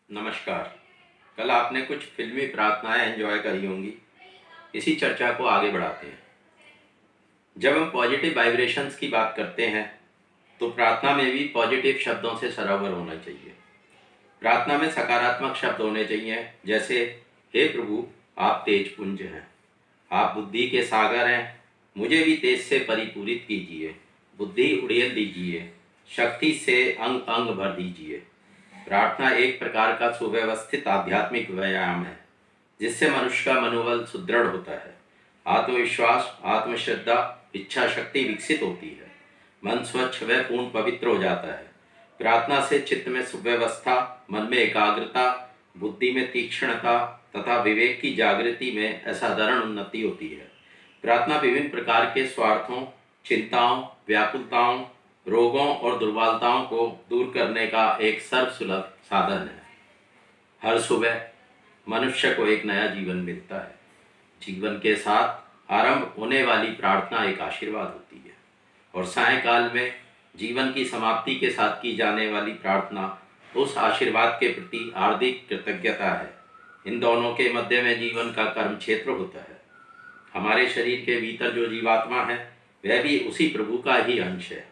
नमस्कार। कल आपने कुछ फिल्मी प्रार्थनाएं एंजॉय करी होंगी। इसी चर्चा को आगे बढ़ाते हैं। जब हम पॉजिटिव वाइब्रेशंस की बात करते हैं तो प्रार्थना में भी पॉजिटिव शब्दों से सरावर होना चाहिए। प्रार्थना में सकारात्मक शब्द होने चाहिए, जैसे हे प्रभु, आप तेज पुंज हैं, आप बुद्धि के सागर हैं, मुझे भी तेज से परिपूरित कीजिए, बुद्धि उड़ेल दीजिए, शक्ति से अंग अंग भर दीजिए। प्रार्थना एक प्रकार का सुव्यवस्थित आध्यात्मिक व्यायाम है जिससे मनुष्य का मनोबल सुदृढ़ होता है, आत्मविश्वास, आत्मश्रद्धा, इच्छा शक्ति विकसित होती है, मन स्वच्छ व पूर्ण पवित्र हो जाता है। प्रार्थना से चित्त में सुव्यवस्था, मन में एकाग्रता, बुद्धि में तीक्ष्णता तथा विवेक की जागृति में असाधारण उन्नति होती है। प्रार्थना विभिन्न प्रकार के स्वार्थों, चिंताओं, व्याकुलताओं, रोगों और दुर्बलताओं को दूर करने का एक सर्वसुलभ साधन है। हर सुबह मनुष्य को एक नया जीवन मिलता है। जीवन के साथ आरंभ होने वाली प्रार्थना एक आशीर्वाद होती है, और सायंकाल में जीवन की समाप्ति के साथ की जाने वाली प्रार्थना उस आशीर्वाद के प्रति हार्दिक कृतज्ञता है। इन दोनों के मध्य में जीवन का कर्म क्षेत्र होता है। हमारे शरीर के भीतर जो जीवात्मा है वह भी उसी प्रभु का ही अंश है।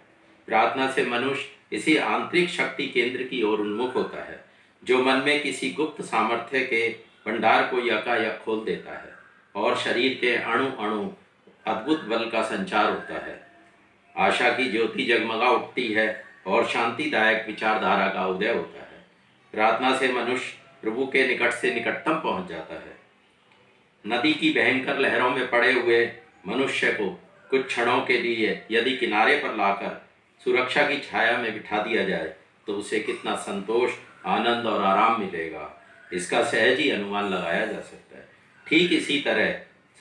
प्रार्थना से मनुष्य इसी आंतरिक शक्ति केंद्र की ओर उन्मुख होता है जो मन में किसी गुप्त सामर्थ्य के भंडार को यकायक खोल देता है, और शरीर के अणु अणु अद्भुत बल का संचार होता है। आशा की ज्योति जगमगा उठती है और शांतिदायक विचारधारा का उदय होता है। प्रार्थना से मनुष्य प्रभु के निकट से निकटतम पहुंच जाता है। नदी की भयंकर लहरों में पड़े हुए मनुष्य को कुछ क्षणों के लिए यदि किनारे पर लाकर सुरक्षा की छाया में बिठा दिया जाए तो उसे कितना संतोष, आनंद और आराम मिलेगा, इसका सहज ही अनुमान लगाया जा सकता है। ठीक इसी तरह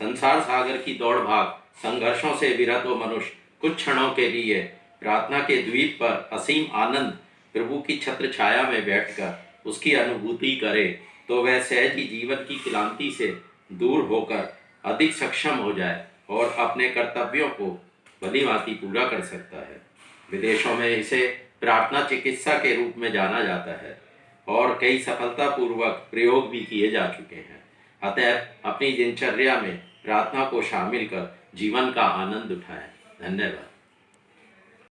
संसार सागर की दौड़ भाग संघर्षों से विरत हो मनुष्य कुछ क्षणों के लिए प्रार्थना के द्वीप पर असीम आनंद प्रभु की छत्र छाया में बैठकर उसकी अनुभूति करे तो वह सहज ही जीवन की क्लांति से दूर होकर अधिक सक्षम हो जाए और अपने कर्तव्यों को भलीभांति पूरा कर सकता है। विदेशों में इसे प्रार्थना चिकित्सा के रूप में जाना जाता है और कई सफलतापूर्वक प्रयोग भी किए जा चुके हैं। अतः अपनी दिनचर्या में प्रार्थना को शामिल कर जीवन का आनंद उठाएं। धन्यवाद।